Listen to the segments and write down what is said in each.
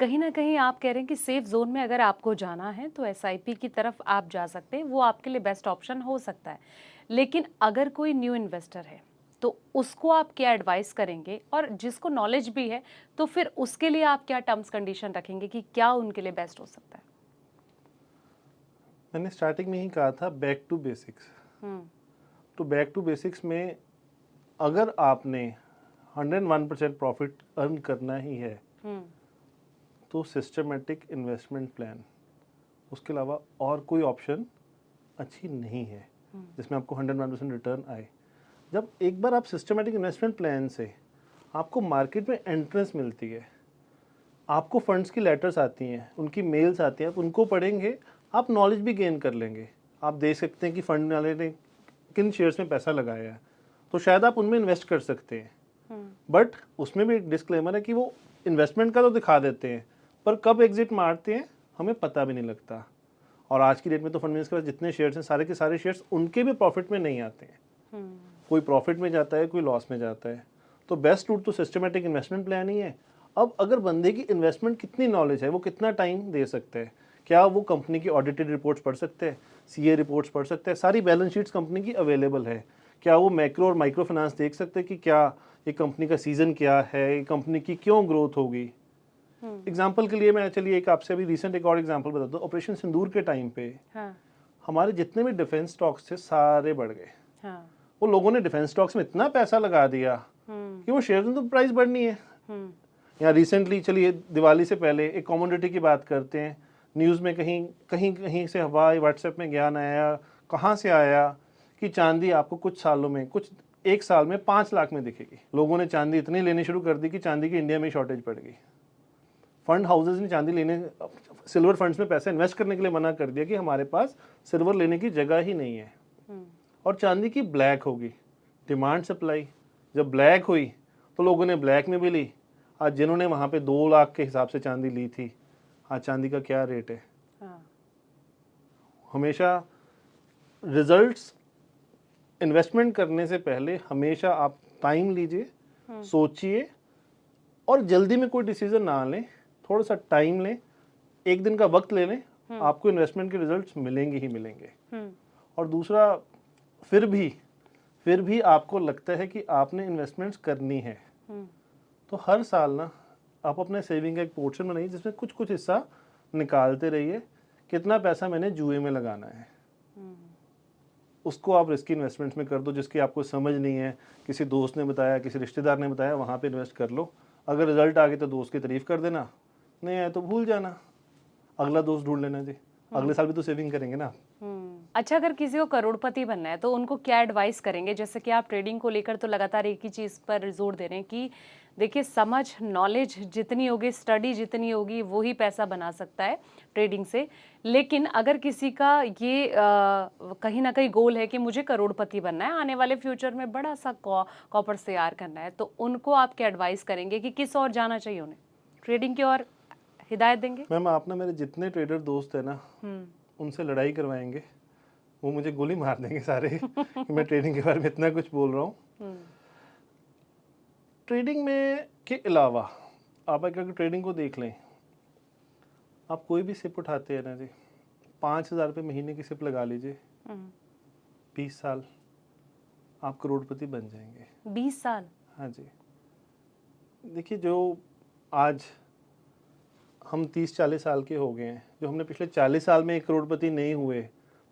कहीं न कहीं आप कह रहे हैं कि सेफ ज़ोन में अगर आपको जाना है तो एसआईपी की तरफ आप जा सकते हैं, वो आपके लिए बेस्ट ऑप्शन हो सकता है। लेकिन अगर कोई न्यू इन्वेस्टर है, तो उसको आप क्या एडवाइस करेंगे? और जिसको नॉलेज भी है, तो फिर उसके लिए आप क्या टर्म्स कंडीशन रखेंगे कि क्या उनके लिए बेस्ट हो सकता है? मैंने स्टार्टिंग में ही कहा था बैक टू बेसिक्स। हुँ, तो बैक टू बेसिक्स में अगर आपने 101% प्रॉफिट अर्न करना ही है हुँ, तो सिस्टमेटिक इन्वेस्टमेंट प्लान, उसके अलावा और कोई ऑप्शन अच्छी नहीं है हुँ, जिसमें आपको 101% रिटर्न आए। जब एक बार आप सिस्टमेटिक इन्वेस्टमेंट प्लान से आपको मार्केट में एंट्रेंस मिलती है, आपको फंड्स की लेटर्स आती हैं, उनकी मेल्स आती हैं, आप उनको पढ़ेंगे, आप नॉलेज भी गेन कर लेंगे। आप देख सकते हैं कि फंड वाले ने किन शेयर्स में पैसा लगाया है, तो शायद आप उनमें इन्वेस्ट कर सकते हैं। हुँ, बट उसमें भी एक डिस्क्लेमर है कि वो इन्वेस्टमेंट का तो दिखा देते हैं, पर कब एग्जिट मारते हैं हमें पता भी नहीं लगता। और आज की डेट में तो फंड मैनेजर्स के पास जितने शेयर्स हैं, सारे के सारे शेयर्स उनके भी प्रॉफिट में नहीं आते हैं। हुँ, कोई प्रॉफिट में जाता है, कोई लॉस में जाता है। तो बेस्ट रूट तो सिस्टमेटिक इन्वेस्टमेंट प्लान ही है। अब अगर बंदे की इन्वेस्टमेंट कितनी नॉलेज है, वो कितना टाइम दे सकते हैं, क्या वो कंपनी की ऑडिटेड रिपोर्ट्स पढ़ सकते हैं, सीए रिपोर्ट्स पढ़ सकते हैं, सारी बैलेंस शीट्स कंपनी की अवेलेबल है, क्या वो मैक्रो और माइक्रो फाइनेंस देख सकते हैं कि क्या ये कंपनी का सीजन क्या है, ये कंपनी की क्यों ग्रोथ होगी। हुँ, एग्जाम्पल के लिए मैं चलिए एक आपसे अभी रिसेंट एक और एग्जाम्पल बताता हूँ। ऑपरेशन सिंदूर के टाइम पे हाँ, हमारे जितने भी डिफेंस स्टॉक्स थे सारे बढ़ गए। हाँ, वो लोगों ने डिफेंस स्टॉक्स में इतना पैसा लगा दिया हुँ, कि वो शेयर में तो प्राइस बढ़नी है। हुँ, या रिसेंटली चलिए दिवाली से पहले एक कमोडिटी की बात करते हैं। न्यूज़ में कहीं कहीं कहीं से हवा व्हाट्सएप में ज्ञान आया, कहाँ से आया कि चांदी आपको कुछ सालों में, कुछ एक साल में 5 लाख में दिखेगी। लोगों ने चांदी इतनी लेनी शुरू कर दी कि चांदी की इंडिया में शॉर्टेज पड़ गई। फंड हाउसेज ने चांदी लेने, सिल्वर फंड्स में पैसे इन्वेस्ट करने के लिए मना कर दिया कि हमारे पास सिल्वर लेने की जगह ही नहीं है। हुँ, और चांदी की ब्लैक होगी, डिमांड सप्लाई जब ब्लैक हुई तो लोगों ने ब्लैक में भी ली। आज जिन्होंने वहाँ पे 2 लाख के हिसाब से चांदी ली थी, आज चांदी का क्या रेट है। हाँ, हमेशा रिजल्ट्स इन्वेस्टमेंट करने से पहले हमेशा आप टाइम लीजिए, हुँ, सोचिए और जल्दी में कोई डिसीजन ना लें। थोड़ा सा टाइम लें, एक दिन का वक्त ले लें, हुँ, आपको इन्वेस्टमेंट के रिजल्ट्स मिलेंगे ही मिलेंगे। हुँ, और दूसरा, फिर भी फिर भी आपको लगता है कि आपने इन्वेस्टमेंट्स करनी है, हुँ, तो हर साल ना आप अपने सेविंग का एक पोर्शन बनाइए जिसमें कुछ कुछ हिस्सा निकालते रहिए। कितना पैसा मैंने जुए में लगाना है, हुँ, उसको आप रिस्की इन्वेस्टमेंट्स में कर दो जिसकी आपको समझ नहीं है, किसी दोस्त ने बताया, किसी रिश्तेदार ने बताया, वहाँ पे इन्वेस्ट कर लो। अगर रिजल्ट आ गए तो दोस्त की तारीफ़ कर देना, नहीं आया तो भूल जाना, अगला दोस्त ढूंढ लेना जी। अगले हुँ। साल भी तो सेविंग करेंगे ना। अच्छा, अगर किसी को करोड़पति बनना है तो उनको क्या एडवाइस करेंगे? जैसे कि आप ट्रेडिंग को लेकर तो लगातार एक ही चीज़ पर ज़ोर दे रहे हैं कि देखिए समझ, नॉलेज जितनी होगी, स्टडी जितनी होगी, वो ही पैसा बना सकता है ट्रेडिंग से। लेकिन अगर किसी का ये कहीं न कहीं गोल है कि मुझे करोड़पति बनना है, आने वाले फ्यूचर में बड़ा-सा कॉर्पस तैयार करना है, तो उनको आप क्या एडवाइस करेंगे कि किस ओर जाना चाहिए उन्हें? ट्रेडिंग की ओर हिदायत देंगे? मैम आप ना, मेरे जितने ट्रेडर दोस्त हैं ना, हुँ। उनसे लड़ाई करवाएंगे, वो मुझे गोली मार देंगे सारे कि मैं ट्रेडिंग के बारे में इतना कुछ बोल रहा हूँ। हुँ, ट्रेडिंग में के अलावा आप अगर ट्रेडिंग को देख लें, आप कोई भी सिप उठाते हैं ना जी, 5,000 रुपये महीने की सिप लगा लीजिए, हुँ। 20 साल आप करोड़पति बन जाएंगे। 20 साल? हाँ जी। देखिए, जो आज हम 30-40 साल के हो गए हैं, जो हमने पिछले 40 साल में एक करोड़पति नहीं हुए,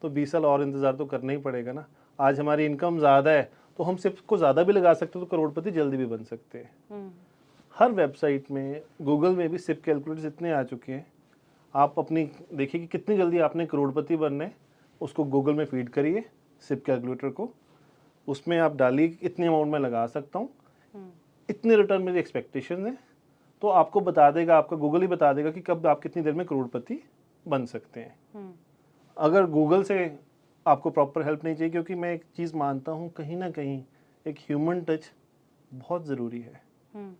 तो 20 साल और इंतज़ार तो करना ही पड़ेगा ना। आज हमारी इनकम ज़्यादा है तो हम सिर्फ को ज़्यादा भी लगा सकते हैं, तो करोड़पति जल्दी भी बन सकते हैं। हुँ, हर वेबसाइट में, गूगल में भी सिप कैलकुलेटर्स इतने आ चुके हैं। आप अपनी देखिए कि कितनी जल्दी आपने करोड़पति बनना है, उसको गूगल में फीड करिए सिप कैलकुलेटर को, उसमें आप डालिए इतने अमाउंट में लगा सकता हूँ, हुँ, इतने रिटर्न मेरी एक्सपेक्टेशन है, तो आपको बता देगा, आपका गूगल ही बता देगा कि कब आप कितनी देर में करोड़पति बन सकते हैं। हुँ, अगर गूगल से आपको प्रॉपर हेल्प नहीं चाहिए, क्योंकि मैं एक चीज़ मानता हूँ कहीं ना कहीं एक ह्यूमन टच बहुत ज़रूरी है। हुँ,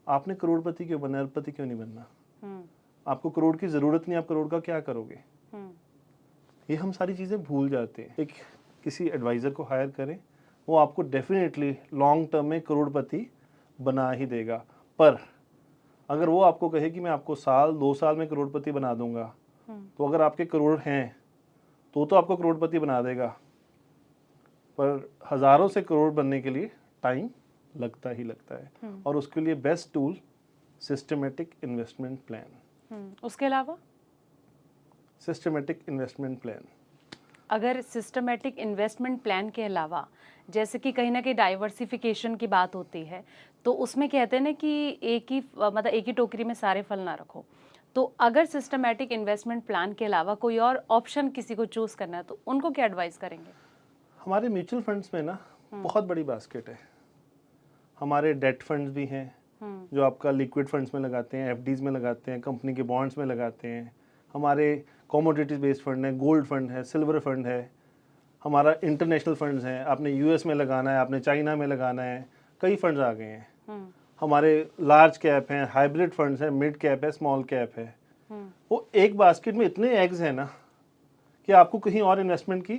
आपने करोड़पति क्यों बनना है, अरबपति क्यों नहीं बनना। हुँ, आपको करोड़ की ज़रूरत नहीं, आप करोड़ का क्या करोगे, हुँ, ये हम सारी चीज़ें भूल जाते हैं। एक किसी एडवाइज़र को हायर करें, वो आपको डेफिनेटली लॉन्ग टर्म में करोड़पति बना ही देगा। पर अगर वो आपको कहे कि मैं आपको साल 2 साल में करोड़पति बना दूंगा, तो अगर आपके करोड़ हैं तो आपको करोड़पति बना देगा, पर हज़ारों से करोड़ बनने के लिए टाइम लगता ही लगता है। और उसके लिए best tool systematic investment plan. उसके अलावा सिस्टमेटिक इन्वेस्टमेंट प्लान, अगर सिस्टमेटिक इन्वेस्टमेंट प्लान के अलावा जैसे कि कहीं ना कहीं डाइवर्सिफिकेशन की बात होती है, तो उसमें कहते हैं ना कि एक ही टोकरी में सारे फल ना रखो। तो अगर सिस्टमेटिक इन्वेस्टमेंट प्लान के अलावा कोई और ऑप्शन किसी को चूज करना है तो उनको क्या एडवाइस करेंगे? हमारे म्यूचुअल फंड्स में ना बहुत बड़ी बास्केट है। हमारे डेट फंड्स भी हैं जो आपका लिक्विड फंड्स में लगाते हैं, एफडीज में लगाते हैं, कंपनी के बॉन्ड्स में लगाते हैं। हमारे कमोडिटीज बेस्ड फंड है, गोल्ड फंड है, सिल्वर फंड है। हमारा इंटरनेशनल फंड्स हैं, आपने यूएस में लगाना है, आपने चाइना में लगाना है, कई फंड्स आ गए हैं। हमारे लार्ज कैप हैं, हाइब्रिड फंड्स हैं, मिड कैप है, स्मॉल कैप है। वो एक बास्केट में इतने एग्स हैं ना कि आपको कहीं और इन्वेस्टमेंट की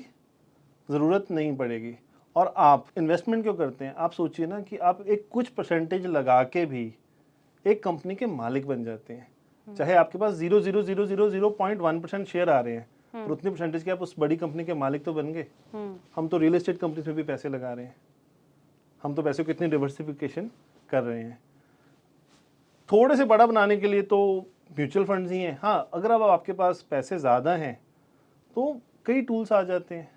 ज़रूरत नहीं पड़ेगी। और आप इन्वेस्टमेंट क्यों करते हैं? आप सोचिए ना कि आप एक कुछ परसेंटेज लगा के भी एक कंपनी के मालिक बन जाते हैं। चाहे आपके पास 0.00001% शेयर आ रहे हैं, पर उतने परसेंटेज के आप उस बड़ी कंपनी के मालिक तो बन गए। हम तो रियल एस्टेट कंपनी में भी पैसे लगा रहे हैं, हम तो पैसे को इतनी डिवर्सिफिकेशन कर रहे हैं। थोड़े से बड़ा बनाने के लिए तो म्यूचुअल फंड्स ही हैं। हाँ, अगर अब आपके पास पैसे ज़्यादा हैं तो कई टूल्स आ जाते हैं।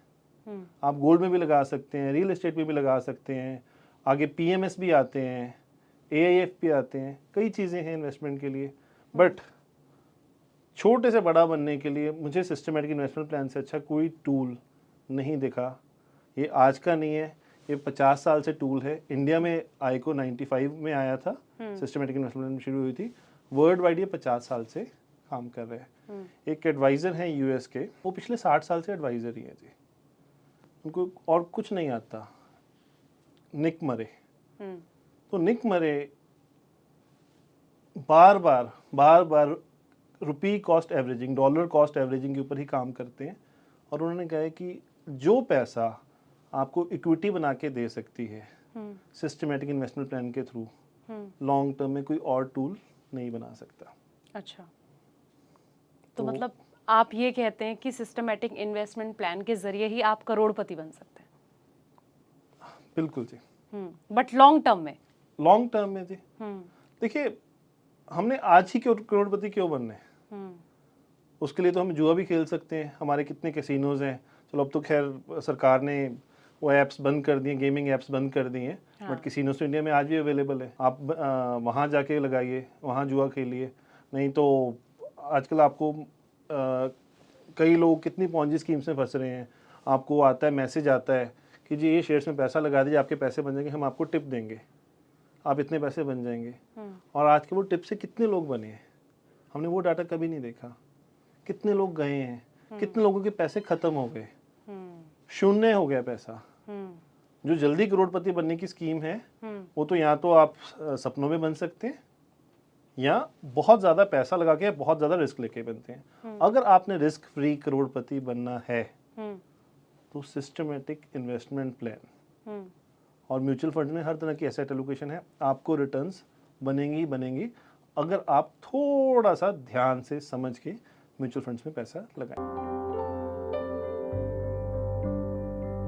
आप गोल्ड में भी लगा सकते हैं, रियल एस्टेट में भी लगा सकते हैं, आगे पीएमएस भी आते हैं, एआईएफ भी आते हैं, कई चीज़ें हैं इन्वेस्टमेंट के लिए। बट छोटे से बड़ा बनने के लिए मुझे सिस्टमेटिक इन्वेस्टमेंट प्लान से अच्छा कोई टूल नहीं दिखा। ये आज का नहीं है, ये 50 साल से टूल है। इंडिया में आईको 95 में आया था, सिस्टमेटिक इन्वेस्टमेंट प्लान शुरू हुई थी। वर्ल्ड वाइड ये 50 साल से काम कर रहे हैं। एक एडवाइज़र हैं यूएस के, वो पिछले 60 साल से एडवाइज़र ही हैं जी, उनको और कुछ नहीं आता, निक मरे। तो निक मरे बार बार rupee cost averaging, dollar cost averaging के ऊपर ही काम करते हैं। और उन्होंने कहा है कि जो पैसा आपको इक्विटी बना के दे सकती है सिस्टमेटिक इन्वेस्टमेंट प्लान के थ्रू, लॉन्ग टर्म में कोई और टूल नहीं बना सकता। अच्छा, तो मतलब आप ये कहते हैं कि सिस्टमेटिक इन्वेस्टमेंट प्लान के जरिए ही आप करोड़पति बन सकते हैं? बिल्कुल जी। बट लॉन्ग टर्म में? लॉन्ग टर्म में जी, देखिए हमने आज ही करोड़पति क्यों बनना है? उसके लिए तो हम जुआ भी खेल सकते हैं। हमारे कितने कैसीनोज हैं। चलो अब तो खैर सरकार ने वो ऐप्स बंद कर दिए, गेमिंग ऐप्स बंद कर दिए हैं। बट कैसीनोज तो इंडिया में आज भी अवेलेबल है। आप वहाँ जाके लगाइए, वहाँ जुआ खेलिए। नहीं तो आजकल आपको कई लोग कितनी पॉन्जी स्कीम्स में फंस रहे हैं। आपको आता है, मैसेज आता है कि जी ये शेयर्स में पैसा लगा दीजिए, आपके पैसे बन जाएंगे, हम आपको टिप देंगे, आप इतने पैसे बन जाएंगे। और आज के वो टिप से कितने लोग बने हैं हमने वो डाटा कभी नहीं देखा। कितने लोग गए हैं, कितने लोगों के पैसे खत्म हो गए, शून्य हो गया पैसा। जो जल्दी करोड़पति बनने की स्कीम है वो तो या तो आप सपनों में बन सकते हैं या बहुत ज़्यादा पैसा लगा के बहुत ज़्यादा रिस्क लेके बनते हैं। अगर आपने रिस्क फ्री करोड़पति बनना है तो सिस्टमेटिक इन्वेस्टमेंट प्लान और म्यूचुअल फंड में हर तरह की एसेट एलोकेशन है, आपको रिटर्न्स बनेंगी ही बनेंगी अगर आप थोड़ा सा ध्यान से समझ के म्यूचुअल फंड्स में पैसा लगाएं।